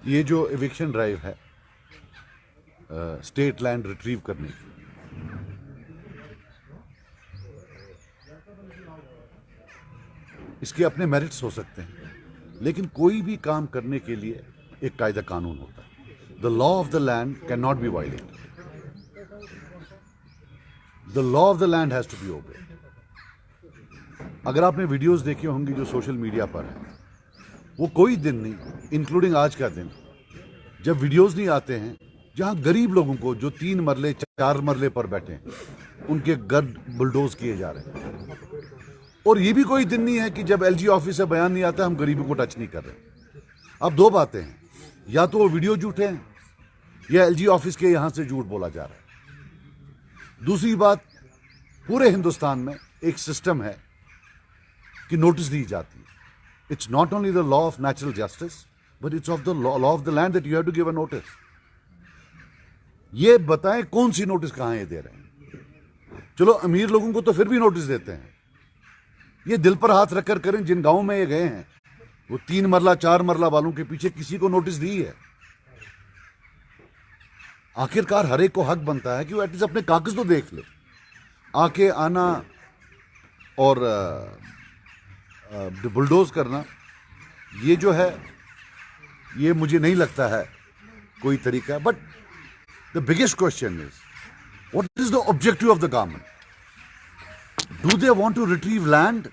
ये जो eviction drive है स्टेट लैंड रिट्रीव करने की, इसके अपने मेरिट्स हो सकते हैं, लेकिन कोई भी काम करने के लिए एक कायदा कानून होता है। The law of the land can not be violated. The law of the land has to be obeyed. अगर आपने वीडियोस देखे होंगे जो सोशल मीडिया पर है, वो कोई दिन नहीं, इंक्लूडिंग आज का दिन, जब वीडियोस नहीं आते हैं जहां गरीब लोगों को जो 3 मरले 4 मरले पर बैठे हैं उनके घर बुलडोज किए जा रहे हैं। और ये भी कोई दिन नहीं है कि जब एलजी ऑफिस से बयान नहीं आता हम गरीबों को टच नहीं कर रहे। अब दो बातें हैं, या तो वो वीडियो झूठे हैं या एलजी ऑफिस के यहां से झूठ बोला जा रहा है। दूसरी बात, पूरे हिंदुस्तान में एक सिस्टम है कि नोटिस दी जाती है। It's not only the law of natural justice but it's of the law of the land that you have to give a notice. ये बताएं कौन सी नोटिस कहां ये दे रहे हैं। चलो अमीर लोगों को तो फिर भी नोटिस देते हैं, ये दिल पर हाथ रखकर करें, जिन गांव में ये गए हैं वो 3 मरला 4 मरला वालों के पीछे किसी को नोटिस दी है। आखिरकार हर एक को हक बनता है कि वो एटलीस्ट अपने कागज तो देख ले। आके आना और बुलडोज करना, ये जो है ये मुझे नहीं लगता है कोई तरीका। But the biggest question is what is the objective of the government? Do they want to retrieve land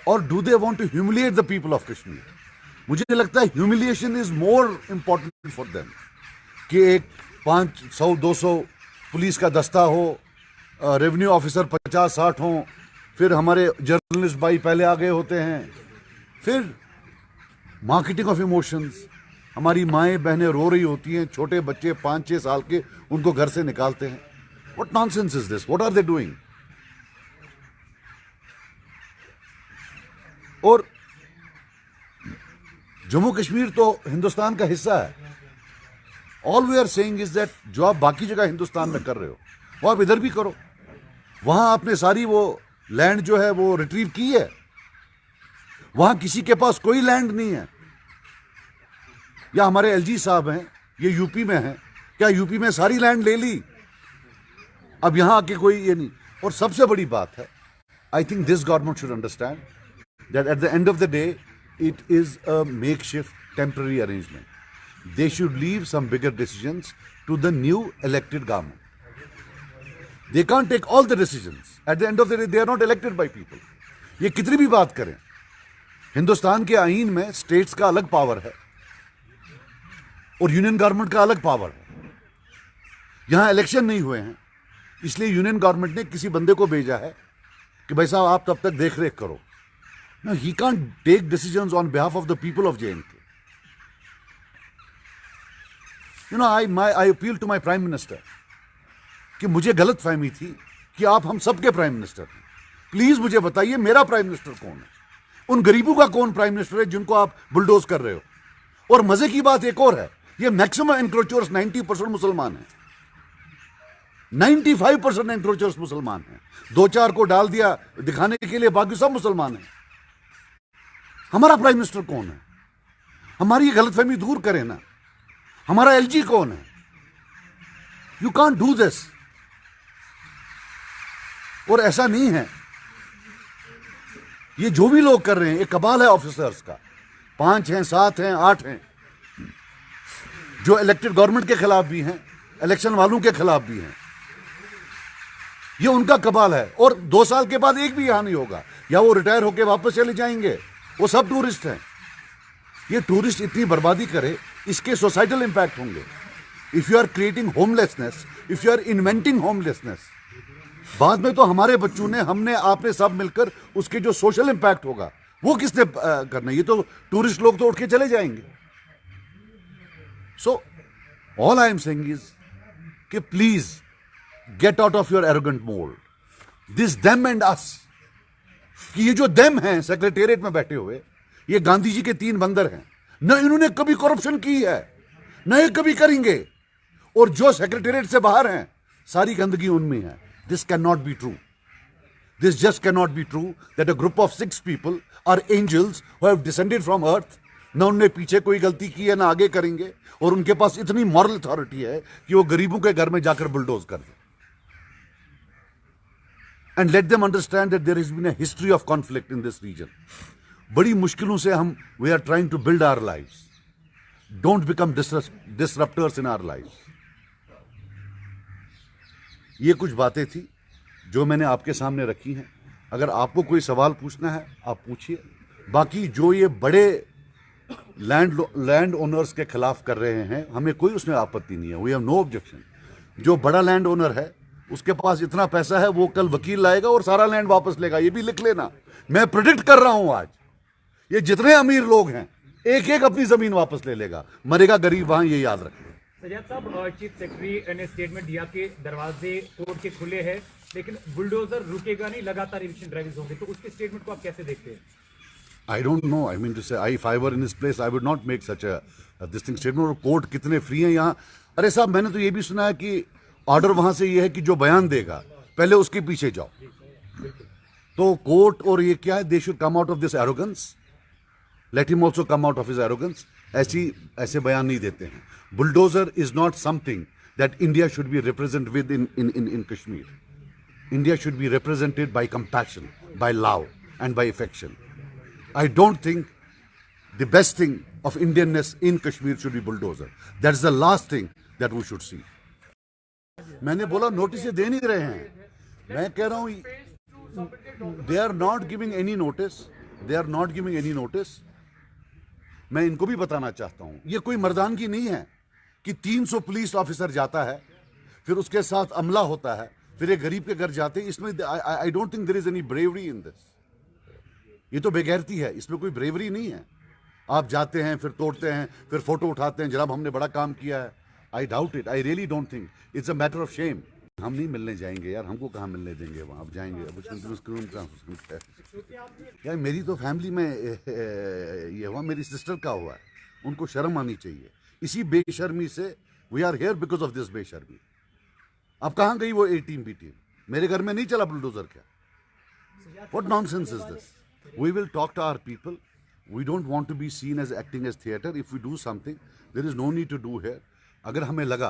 और do they want to humiliate the people of Kashmir? मुझे लगता है humiliation is more important for them कि एक 500-200 police का दस्ता हो, revenue officer 50-60 हो, फिर हमारे जर्नलिस्ट भाई पहले आ गए होते हैं, फिर मार्केटिंग ऑफ इमोशंस, हमारी माएँ बहनें रो रही होती हैं, छोटे बच्चे 5-6 साल के उनको घर से निकालते हैं। What nonsense is this? What are they doing? और जम्मू कश्मीर तो हिंदुस्तान का हिस्सा है। All we are saying is that जो आप बाकी जगह हिंदुस्तान में कर रहे हो वो आप इधर भी करो। वहां आपने सारी वो लैंड जो है वो रिट्रीव की है, वहां किसी के पास कोई लैंड नहीं है। या हमारे एलजी साहब हैं, ये यूपी में हैं, क्या यूपी में सारी लैंड ले ली? अब यहां आके कोई ये नहीं। और सबसे बड़ी बात है, I think this government should understand that at the end of the day it is a makeshift temporary arrangement. They should leave some bigger decisions to the new elected government. They can't take all the decisions. At the end of the day they are not elected by people. ये कितनी भी बात करें, हिंदुस्तान के आईन में states का अलग पावर है और यूनियन गवर्नमेंट का अलग पावर है। यहां इलेक्शन नहीं हुए हैं, इसलिए यूनियन गवर्नमेंट ने किसी बंदे को भेजा है कि भाई साहब आप तब तक देख रेख करो। No, he can't take decisions on behalf of the people of J&K. You know, I appeal to my Prime Minister कि मुझे गलत फहमी थी कि आप हम सबके प्राइम मिनिस्टर हैं। प्लीज मुझे बताइए मेरा प्राइम मिनिस्टर कौन है? उन गरीबों का कौन प्राइम मिनिस्टर है जिनको आप बुलडोज कर रहे हो? और मजे की बात एक और है, ये मैक्सिमम एनक्रोचर्स 90% मुसलमान हैं, 95% एनक्रोचर्स मुसलमान हैं। 2-4 को डाल दिया दिखाने के लिए, बाकी सब मुसलमान हैं। हमारा प्राइम मिनिस्टर कौन है? हमारी ये गलतफहमी दूर करें ना। हमारा एलजी कौन है? You can't do this. और ऐसा नहीं है, ये जो भी लोग कर रहे हैं, एक कबाल है ऑफिसर्स का, 5 हैं, 7 हैं, 8 हैं, जो इलेक्टेड गवर्नमेंट के खिलाफ भी हैं, इलेक्शन वालों के खिलाफ भी हैं। ये उनका कबाल है। और 2 साल के बाद एक भी यहां नहीं होगा, या वो रिटायर होकर वापस चले जाएंगे। वो सब टूरिस्ट हैं। ये टूरिस्ट इतनी बर्बादी करे, इसके सोसाइटल इंपैक्ट होंगे। If you are creating homelessness, if you are inventing homelessness, बाद में तो हमारे बच्चों ने, हमने, आपने सब मिलकर उसके जो सोशल इंपैक्ट होगा वो किसने करना? ये तो टूरिस्ट लोग तो उठ के चले जाएंगे। So all I am saying is कि please get out of your arrogant mould. This them and us, कि ये जो देम हैं सेक्रेटेरिएट में बैठे हुए, ये गांधी जी के 3 बंदर हैं। न इन्होंने कभी करप्शन की है, न ये कभी करेंगे। और जो सेक्रेटेरिएट से बाहर हैं, सारी गंदगी उनमें है। This can not be true. This just cannot be true that a group of 6 people are angels who have descended from earth ना उनने पीछे कोई गलती की है ना आगे करेंगे, और उनके पास इतनी मॉरल अथॉरिटी है कि वो गरीबों के घर में जाकर बुलडोज कर दे। And let them understand that there has been a history of conflict in this region. बड़ी मुश्किलों से हम we are trying to build our lives. Don't become disruptors in our lives. ये कुछ बातें थी जो मैंने आपके सामने रखी हैं। अगर आपको कोई सवाल पूछना है आप पूछिए। बाकी जो ये बड़े लैंड ओनर्स के खिलाफ कर रहे हैं, हमें कोई उसमें आपत्ति नहीं है। We have no objection. जो बड़ा लैंड ओनर है उसके पास इतना पैसा है, वो कल वकील लाएगा और सारा लैंड वापस लेगा। ये भी लिख लेना, मैं प्रेडिक्ट कर रहा हूं आज ये जितने अमीर लोग हैं एक एक अपनी जमीन वापस ले लेगा, मरेगा गरीब वहां, ये याद रखें। सजाद साहब, चीफ सेक्रेटरी ने स्टेटमेंट दिया कि दरवाजे कोर्ट के खुले हैं लेकिन बुलडोजर रुकेगा नहीं, लगातार इविक्शन ड्राइव्स होंगे, तो उसके स्टेटमेंट को आप कैसे देखते हैं? I don't know. I mean to say, if I were in his place, I would not make such a this thing statement. और कोर्ट कितने फ्री हैं यहाँ? अरे साहब, मैंने तो ये भी सुना है कि ऑर्डर वहां से ये है कि जो बयान देगा पहले उसके पीछे जाओ। तो कोर्ट और ये क्या है? They should come out of this arrogance. Let him also come out of his arrogance. ऐसे बयान नहीं देते हैं। Bulldozer is not something that India should be represented with in Kashmir. India should be represented by compassion, by love, and by affection. I don't think the best thing of Indianness in Kashmir should be bulldozer. That's the last thing that we should see. मैंने बोला notice दे नहीं रहे हैं। मैं कह रहा हूं they are not giving any notice. They are not giving any notice. मैं इनको भी बताना चाहता हूं, ये कोई मर्दानगी नहीं है कि 300 पुलिस ऑफिसर जाता है, फिर उसके साथ अमला होता है, फिर एक गरीब के घर जाते हैं। इसमें I don't think there is any bravery in this. ये तो बेगैरती है, इसमें कोई ब्रेवरी नहीं है। आप जाते हैं, फिर तोड़ते हैं, फिर फोटो उठाते हैं, जनाब हमने बड़ा काम किया है। I doubt it. I really don't think it's a matter of shame. हम नहीं मिलने जाएंगे यार, हमको कहाँ मिलने देंगे वहाँ। अब जाएंगे, अब यार मेरी तो फैमिली में ये हुआ, मेरी सिस्टर का हुआ है, उनको शर्म आनी चाहिए। इसी बेशर्मी से we are here because of this बेशर्मी। अब कहाँ गई वो ए टीम बी टीम? मेरे घर में नहीं चला बुलडोजर क्या? What nonsense is this? We will talk to our people. We don't want to be seen as acting as theatre. If we do something, there is no need to do here. अगर हमें लगा,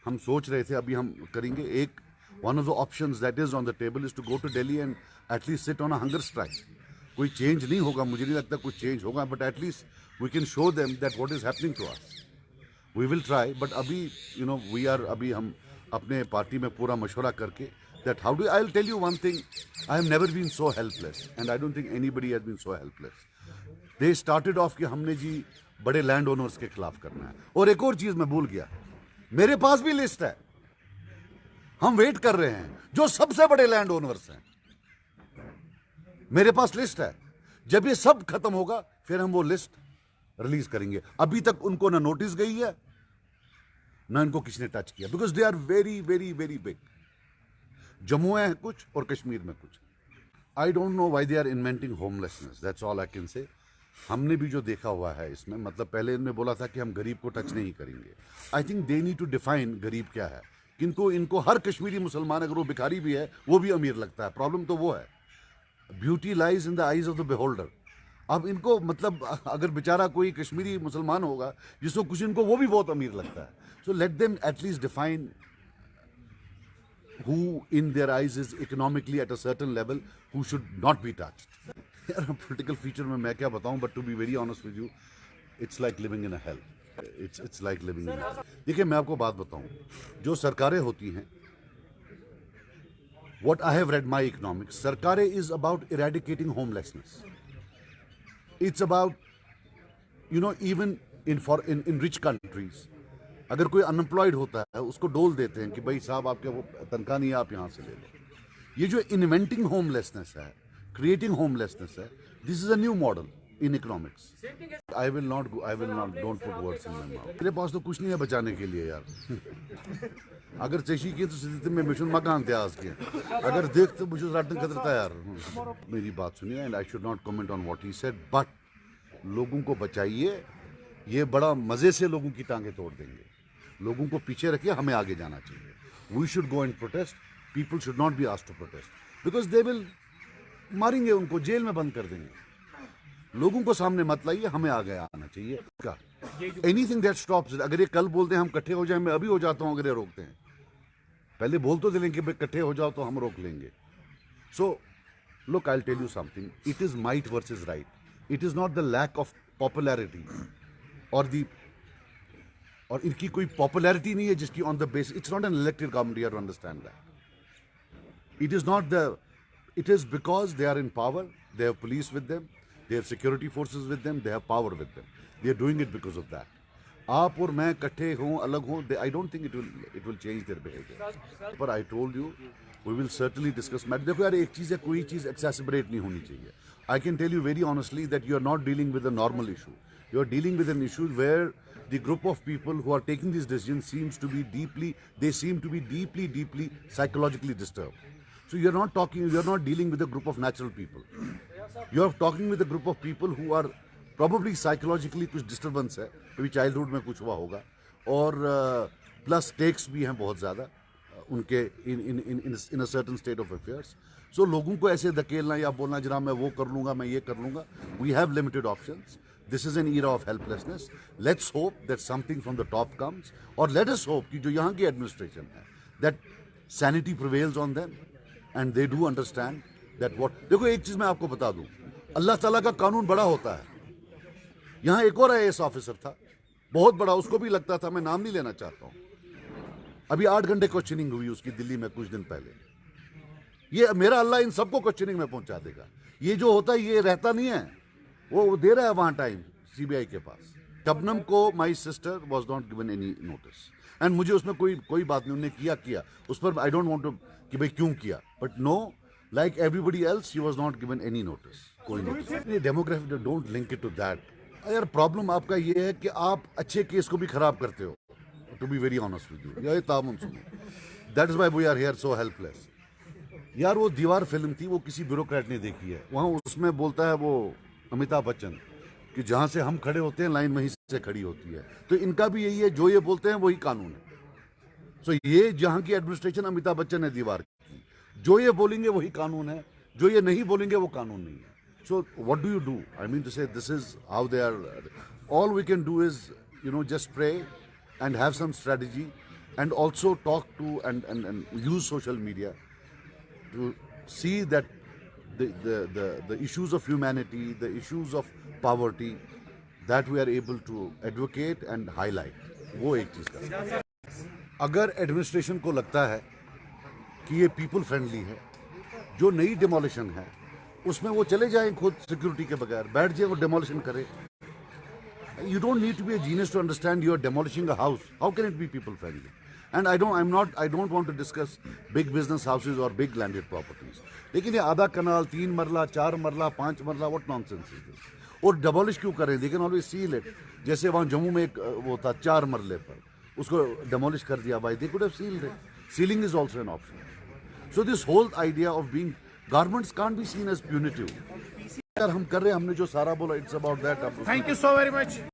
हम सोच रहे थे अभी हम करेंगे एक one of the options that is on the table is to go to Delhi and at least sit on a hunger strike. कोई change नहीं होगा, मुझे नहीं लगता कुछ change होगा, but at least we can show them that what is happening to us. We will try, but अभी we are अभी हम अपने पार्टी में पूरा मशवरा करके that how do I'll tell you one thing, I have never been so helpless and I don't think anybody has been so helpless. They started off कि हमने जी बड़े लैंड ओनर्स के खिलाफ करना है। और एक और चीज मैं भूल गया, मेरे पास भी लिस्ट है, हम वेट कर रहे हैं जो सबसे बड़े लैंड ओनर्स हैं, मेरे पास लिस्ट है। जब ये सब खत्म होगा फिर हम वो लिस्ट रिलीज करेंगे। अभी तक उनको ना नोटिस गई है ना इनको किसी ने टच किया, because they are very very very big. Jammu है कुछ और कश्मीर में कुछ। I don't know why they are inventing homelessness, that's all I can say. हमने भी जो देखा हुआ है इसमें, मतलब पहले इनने बोला था कि हम गरीब को टच नहीं करेंगे। I think they need to define गरीब क्या है। इनको हर कश्मीरी मुसलमान अगर वो भिखारी भी है वो भी अमीर लगता है। प्रॉब्लम तो वो है, beauty lies in the eyes of the beholder. अब इनको मतलब अगर बेचारा कोई कश्मीरी मुसलमान होगा जिसको कुछ, इनको वो भी बहुत अमीर लगता है। So let them at least define who in their eyes is economically at a certain level, who should not be touched. यार political feature में मैं क्या बताऊं, but to be very honest with you, it's like living in a hell. It's like living in a hell. देखिए मैं आपको बात बताऊं, जो सरकारें होती हैं, what I have read my economics, सरकारें is about eradicating homelessness. It's about even in rich countries, अगर कोई अनएम्प्लॉयड होता है उसको डोल देते हैं कि भाई साहब आपके वो तनख्वाह नहीं है, आप यहाँ से ले लो। ये जो इन्वेंटिंग होमलेसनेस है, क्रिएटिंग होमलेसनेस है, this is a new model in economics. I will not don't put words in my mouth. मेरे पास तो कुछ नहीं है बचाने के लिए यार। अगर चेशी की तो स्थिति में मिशन मकान थे आज के, अगर देख तो मुझे राटन खतरता यार। मेरी बात सुनिए, and I should not comment on what he said, but लोगों को बचाइए। ये बड़ा मजे से लोगों की टांगे तोड़ देंगे। लोगों को पीछे रखिए, हमें आगे जाना चाहिए। We should go and protest. People should not be asked to protest because they will, मारेंगे उनको, जेल में बंद कर देंगे। लोगों को सामने मत लाइए, हमें आगे आना चाहिए का ये जो एनीथिंग दैट स्टॉप्स। अगर ये कल बोलते हैं हम इकट्ठे हो जाए, मैं अभी हो जाता हूं अगर ये रोकते हैं। पहले बोल तो देंगे कि भाई इकट्ठे हो जाओ तो हम रोक लेंगे। So look, I will tell you something, it is might versus right, it is not the lack of popularity और इनकी कोई पॉपुलैरिटी नहीं है जिसकी on the base, it's not an elected government, you have to understand that. It is not the, it is because they are in power, they have police with them, they have security forces with them, they have power with them, they are doing it because of that. आप और मैं इकट्ठे हों अलग हों, I don't think it will change their behavior. But I told you we will certainly discuss matter. देखो यार, एक चीज़ है, कोई चीज़ exacerbate नहीं होनी चाहिए. I can tell you very honestly that you are not dealing with a normal issue. You are dealing with an issue where the group of people who are taking these decisions seem to be deeply psychologically disturbed. So you're not dealing with a group of natural people. You're talking with a group of people who are probably psychologically कुछ disturbance है, कभी childhood में कुछ हुआ होगा, और plus stakes भी हैं बहुत ज़्यादा उनके in a certain state of affairs. So लोगों को ऐसे धकेलना या बोलना जनाब मैं वो कर लूँगा, मैं ये कर लूँगा, we have limited options. This is an era of helplessness. Let's hope that something from the top comes, or let us hope कि जो यहाँ की administration है, that sanity prevails on them. And they do understand that what, देखो एक चीज मैं आपको बता दूं, अल्लाह ताला का कानून बड़ा होता है। यहाँ एक और IAS ऑफिसर था बहुत बड़ा, उसको भी लगता था, मैं नाम नहीं लेना चाहता हूं, अभी 8 घंटे क्वेश्चनिंग हुई उसकी दिल्ली में कुछ दिन पहले। ये मेरा अल्लाह इन सबको क्वेश्चनिंग में पहुंचा देगा। ये जो होता है ये रहता नहीं है, वो दे रहा है वहां टाइम CBI के पास। शबनम को my sister was not given any notice, and मुझे उसमें कोई बात नहीं, उन्होंने किया उस पर आई डोंट वांट टू कि भाई क्यों किया, but no, like everybody else she was not given any notice, कोई notice. Demography don't link it to that. यार प्रॉब्लम आपका ये है कि आप अच्छे केस को भी खराब करते हो, to be very honest with you. ये तामुन सुनो, that is why we are here so helpless. यार वो दीवार फिल्म थी, वो किसी ब्यूरोक्रेट ने देखी है, वहाँ उसमें बोलता है वो अमिताभ बच्चन कि जहाँ से हम खड़े होते हैं लाइन वहीं से खड़ी होती है। तो इनका भी यही है, जो ये बोलते हैं वही कानून है। सो ये जहां की एडमिनिस्ट्रेशन अमिताभ बच्चन ने दीवार की, जो ये बोलेंगे वही कानून है, जो ये नहीं बोलेंगे वो कानून नहीं है। So what do you do? I mean to say this is how they are. All we can do is just pray and have some strategy and also talk to and use social media to see that the issues of humanity, the issues of poverty, that we are able to advocate and highlight. वो एक चीज का। अगर administration को लगता है कि ये पीपल फ्रेंडली है, जो नई डिमोलिशन है उसमें वो चले जाएं खुद सिक्योरिटी के बगैर, बैठ जाए वो डिमोलिशन करे। You don't need to be a genius to understand you are demolishing a house. How can it be people friendly? And I don't want to discuss big business houses or big landed properties. लेकिन ये आधा कनाल, 3 मरला, 4 मरला, 5 मरला, what nonsense is this? और demolish क्यों करें? They can always seal it. जैसे वहाँ जम्मू में एक वो था 4 मरले पर, उसको demolish कर दिया भाई, they could have sealed it. Sealing is also an option. So this whole idea of being, governments can't be seen as punitive. यार हम कर रहे हैं, हमने जो सारा बोला, it's about that. Thank you so very much.